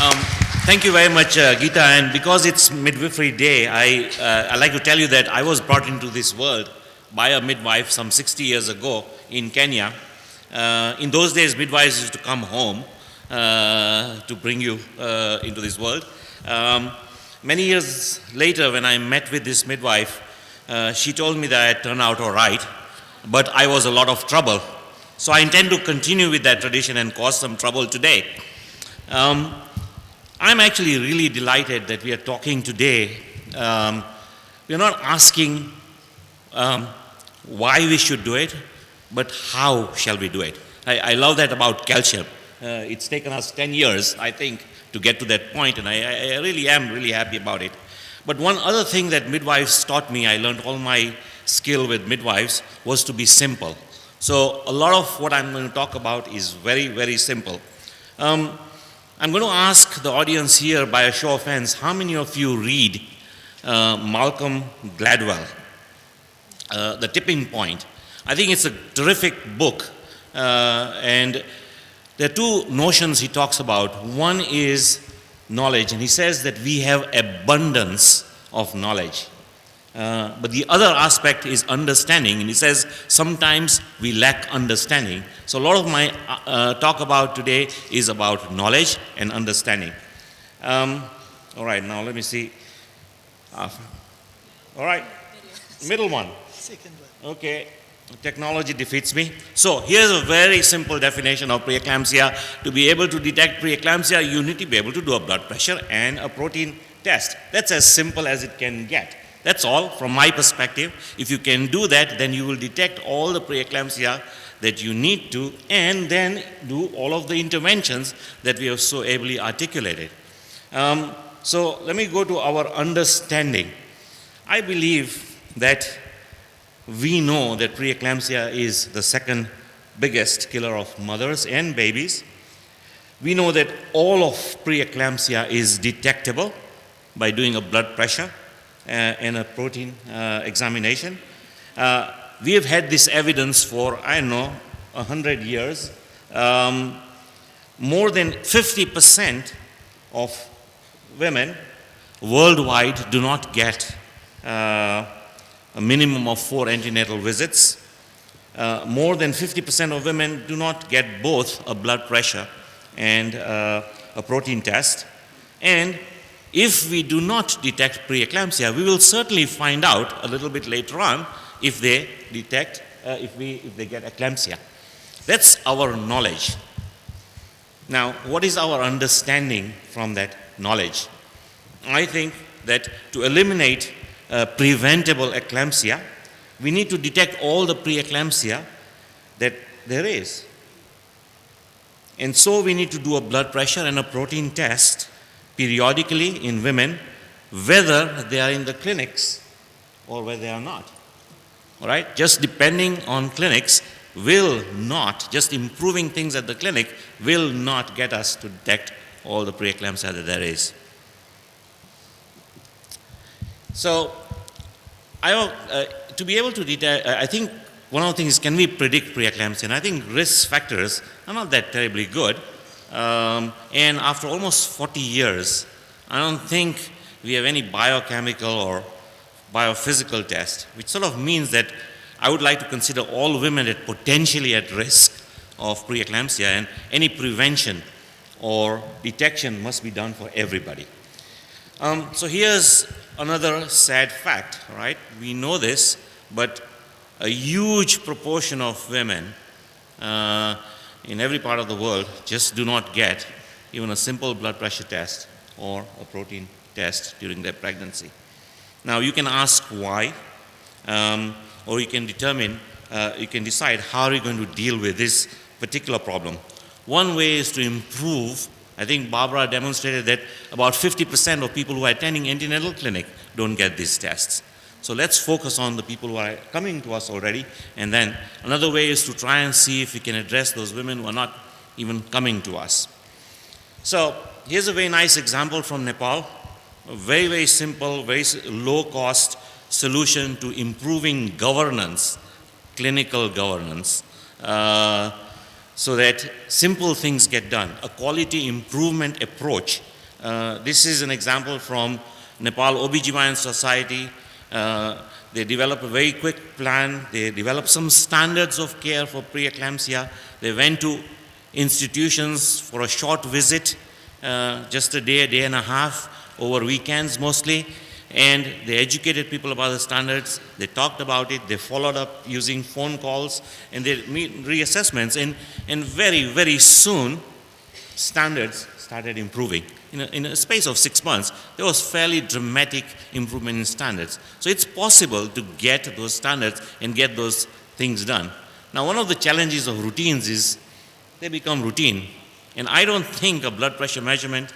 Um, Thank you very much, Geeta. And because it's Midwifery Day, I'd like to tell you that I was brought into this world by a midwife some 60 years ago in Kenya. In those days, midwives used to come home to bring you into this world. Many years later, when I met with this midwife, she told me that I had turned out all right, but I was a lot of trouble. So I intend to continue with that tradition and cause some trouble today. I'm actually really delighted that we are talking today. We're not asking why we should do it, but how shall we do it. I love that about calcium. It's taken us 10 years, I think, to get to that point, and I really am really happy about it. But one other thing that midwives taught me, I learned all my skill with midwives, was to be simple. So a lot of what I'm going to talk about is very, very simple. I'm going to ask the audience here by a show of hands, how many of you read Malcolm Gladwell, The Tipping Point? I think it's a terrific book, and there are two notions he talks about. One is knowledge, and he says that we have abundance of knowledge. But the other aspect is understanding, and he says sometimes we lack understanding. So a lot of my talk about today is about knowledge and understanding. All right, now let me see. All right, middle one. Second one. Okay, technology defeats me. So here's a very simple definition of preeclampsia. To be able to detect preeclampsia, you need to be able to do a blood pressure and a protein test. That's as simple as it can get. That's all from my perspective. If you can do that, then you will detect all the preeclampsia that you need to, and then do all of the interventions that we have so ably articulated. So let me go to our understanding. I believe that we know that preeclampsia is the second biggest killer of mothers and babies. We know that all of preeclampsia is detectable by doing a blood pressure and a protein examination. We have had this evidence for, 100 years. More than 50% of women worldwide do not get a minimum of 4 antenatal visits. More than 50% of women do not get both a blood pressure and a protein test. And if we do not detect preeclampsia, we will certainly find out a little bit later on if they detect, if they get eclampsia. That's our knowledge. Now, what is our understanding from that knowledge? I think that to eliminate preventable eclampsia, we need to detect all the preeclampsia that there is. And so we need to do a blood pressure and a protein test periodically in women, whether they are in the clinics or whether they are not. All right? Just depending on clinics will not, just improving things at the clinic will not get us to detect all the preeclampsia that there is. So, to be able to detect, I think one of the things is, can we predict preeclampsia? And I think risk factors are not that terribly good. And after almost 40 years, I don't think we have any biochemical or biophysical test, which sort of means that I would like to consider all women that potentially at risk of preeclampsia, and any prevention or detection must be done for everybody. So here's another sad fact, right? We know this, but a huge proportion of women in every part of the world just do not get even a simple blood pressure test or a protein test during their pregnancy. Now you can ask why, or you can determine, you can decide how are you going to deal with this particular problem. One way is to improve. I think Barbara demonstrated that about 50% of people who are attending antenatal clinic don't get these tests. So let's focus on the people who are coming to us already, and then another way is to try and see if we can address those women who are not even coming to us. So here's a very nice example from Nepal, a very, very simple, very low-cost solution to improving governance, clinical governance, so that simple things get done. A quality improvement approach This is an example from Nepal OBGYN Society. They developed a very quick plan. They developed some standards of care for preeclampsia. They went to institutions for a short visit, just a day and a half, over weekends mostly, and they educated people about the standards. They talked about it. They followed up using phone calls, and they made reassessments, and very, very soon, standards started improving. In a space of 6 months, there was fairly dramatic improvement in standards. So it's possible to get those standards and get those things done. Now, one of the challenges of routines is they become routine. And I don't think a blood pressure measurement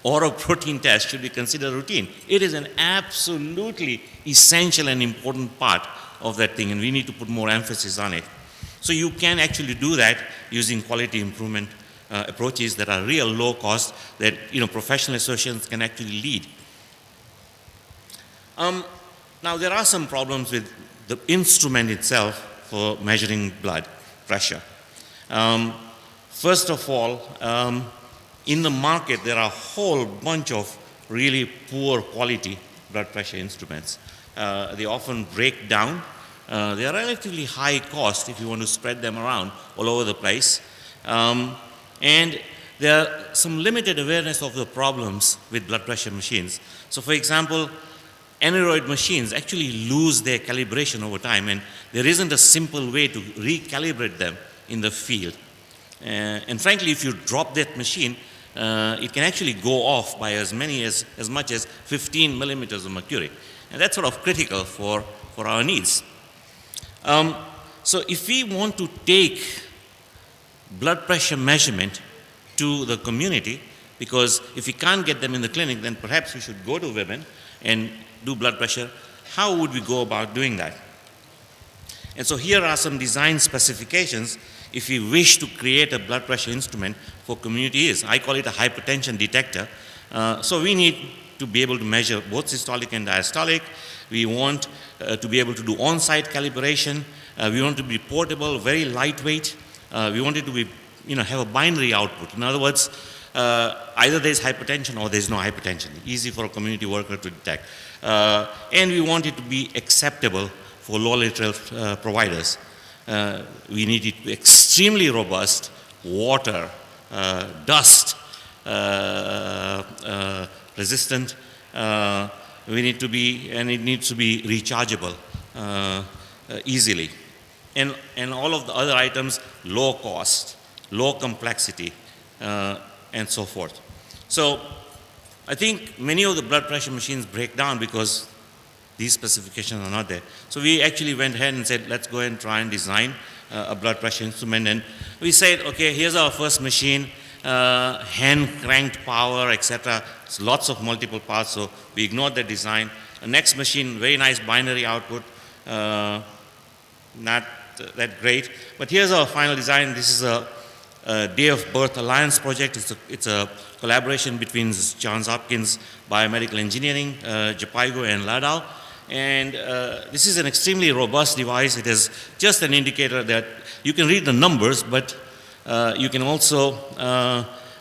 or a protein test should be considered routine. It is an absolutely essential and important part of that thing, and we need to put more emphasis on it. So you can actually do that using quality improvement approaches that are real low cost, that professional associations can actually lead. Now there are some problems with the instrument itself for measuring blood pressure. First of all, in the market there are a whole bunch of really poor quality blood pressure instruments. They often break down. They are relatively high cost if you want to spread them around all over the place. And there are some limited awareness of the problems with blood pressure machines. So for example, aneroid machines actually lose their calibration over time, and there isn't a simple way to recalibrate them in the field. And frankly, if you drop that machine, it can actually go off by as much as 15 millimeters of mercury. And that's sort of critical for our needs. So if we want to take blood pressure measurement to the community, because if we can't get them in the clinic, then perhaps we should go to women and do blood pressure. How would we go about doing that? And so here are some design specifications if we wish to create a blood pressure instrument for community use. I call it a hypertension detector. So we need to be able to measure both systolic and diastolic. We want to be able to do on-site calibration. We want to be portable, very lightweight. We want it to be, have a binary output. In other words, either there's hypertension or there's no hypertension. Easy for a community worker to detect. And we want it to be acceptable for low lateral providers. We need it to be extremely robust, water, dust resistant. We need to be, and it needs to be rechargeable easily. And all of the other items, low cost, low complexity, and so forth. So I think many of the blood pressure machines break down because these specifications are not there. So we actually went ahead and said, let's go ahead and try and design a blood pressure instrument. And we said, okay, here's our first machine, hand cranked power, etc. It's lots of multiple parts, so we ignored the design. The next machine, very nice binary output, not that great. But here's our final design. This is a Day of Birth Alliance project. It's a collaboration between Johns Hopkins Biomedical Engineering, Jepaigo, and Ladau. And this is an extremely robust device. It is just an indicator that you can read the numbers, but you can also,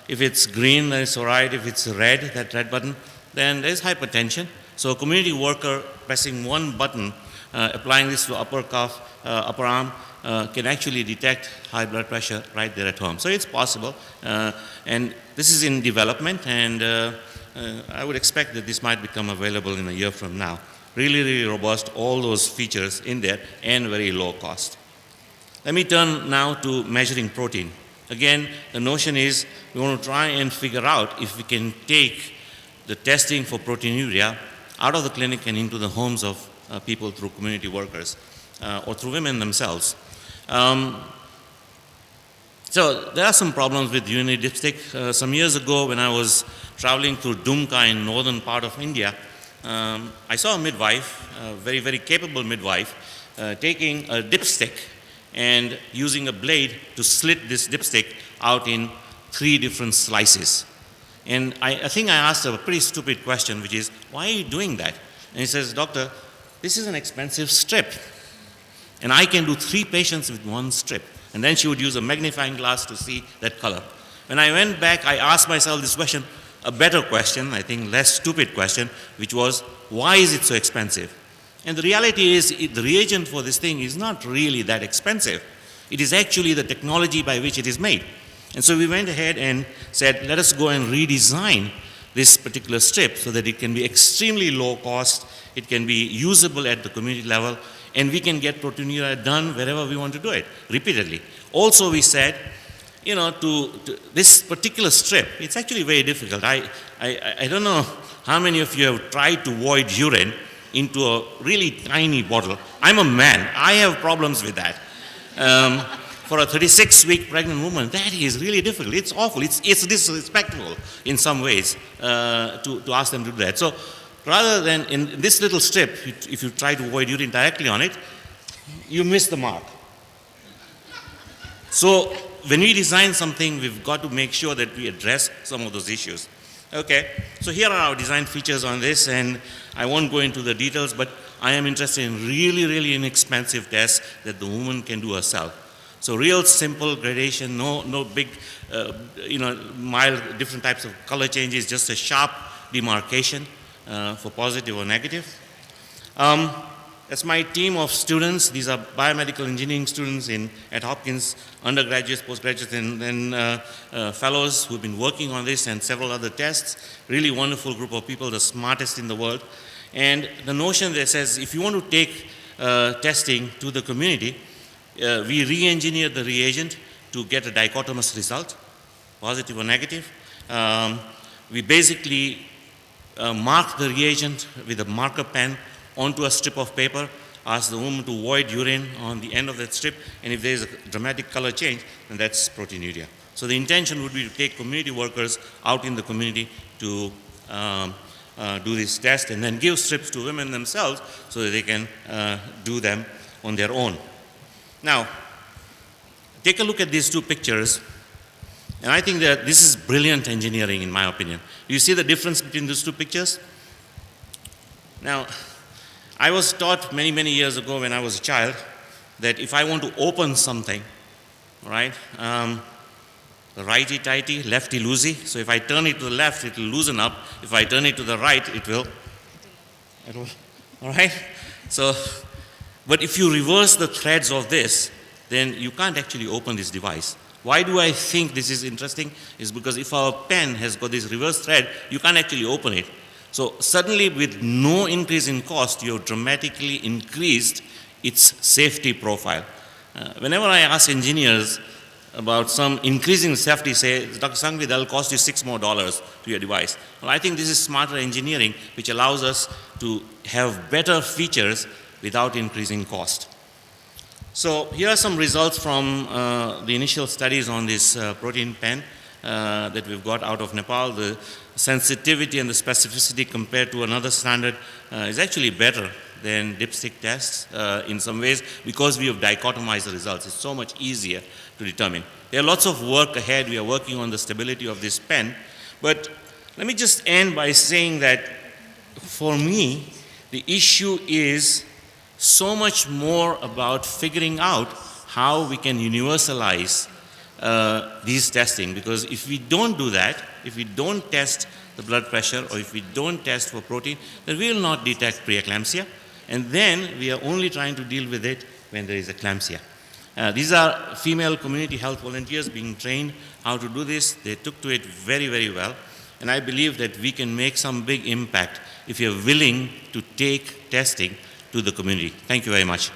if it's green, then it's all right. If it's red, that red button, then there's hypertension. So a community worker pressing one button, applying this to upper cuff, upper arm, can actually detect high blood pressure right there at home. So it's possible. And this is in development, and I would expect that this might become available in a year from now. Really, really robust, all those features in there, and very low cost. Let me turn now to measuring protein. Again, the notion is we want to try and figure out if we can take the testing for proteinuria out of the clinic and into the homes of people through community workers or through women themselves. So there are some problems with urinary dipstick. Some years ago when I was traveling through Dumka in northern part of India, I saw a midwife, a very, very capable midwife, taking a dipstick and using a blade to slit this dipstick out in 3 different slices. And I think I asked her a pretty stupid question, which is, why are you doing that? And he says, doctor, this is an expensive strip, and I can do 3 patients with 1 strip. And then she would use a magnifying glass to see that color. When I went back, I asked myself this question, a better question, I think less stupid question, which was, why is it so expensive? And the reality is, the reagent for this thing is not really that expensive. It is actually the technology by which it is made. And so we went ahead and said, let us go and redesign this particular strip so that it can be extremely low cost, it can be usable at the community level, and we can get proteinuria done wherever we want to do it, repeatedly. Also, we said, to this particular strip, it's actually very difficult. I don't know how many of you have tried to void urine into a really tiny bottle. I'm a man. I have problems with that. For a 36-week pregnant woman, that is really difficult. It's awful. It's disrespectful in some ways to ask them to do that. So rather than in this little strip, if you try to void urine directly on it, you miss the mark. So when we design something, we've got to make sure that we address some of those issues. Okay, so here are our design features on this, and I won't go into the details, but I am interested in really, really inexpensive tests that the woman can do herself. So real simple gradation, no big, mild different types of color changes, just a sharp demarcation for positive or negative. That's my team of students. These are biomedical engineering students at Hopkins, undergraduates, postgraduates, and fellows who've been working on this and several other tests. Really wonderful group of people, the smartest in the world. And the notion that says if you want to take testing to the community, we re-engineer the reagent to get a dichotomous result, positive or negative. We basically mark the reagent with a marker pen onto a strip of paper, ask the woman to void urine on the end of that strip, and if there is a dramatic color change, then that's proteinuria. So the intention would be to take community workers out in the community to do this test and then give strips to women themselves so that they can do them on their own. Now, take a look at these two pictures, and I think that this is brilliant engineering in my opinion. Do you see the difference between these two pictures? Now, I was taught many, many years ago when I was a child that if I want to open something, right, righty-tighty, lefty-loosey, so if I turn it to the left, it will loosen up. If I turn it to the right, it will, all right? So, but if you reverse the threads of this, then you can't actually open this device. Why do I think this is interesting? Is because if our pen has got this reverse thread, you can't actually open it. So suddenly, with no increase in cost, you have dramatically increased its safety profile. Whenever I ask engineers about some increasing safety, say, Dr. Sangvi, that will cost you $6 more to your device. Well, I think this is smarter engineering, which allows us to have better features without increasing cost. So here are some results from the initial studies on this protein pen that we've got out of Nepal. The sensitivity and the specificity compared to another standard is actually better than dipstick tests in some ways because we have dichotomized the results. It's so much easier to determine. There are lots of work ahead. We are working on the stability of this pen. But let me just end by saying that for me, the issue is so much more about figuring out how we can universalize these testing, because if we don't do that, if we don't test the blood pressure or if we don't test for protein, then we will not detect preeclampsia, and then we are only trying to deal with it when there is eclampsia. These are female community health volunteers being trained how to do this. They took to it very, very well, and I believe that we can make some big impact if you're willing to take testing to the community. Thank you very much.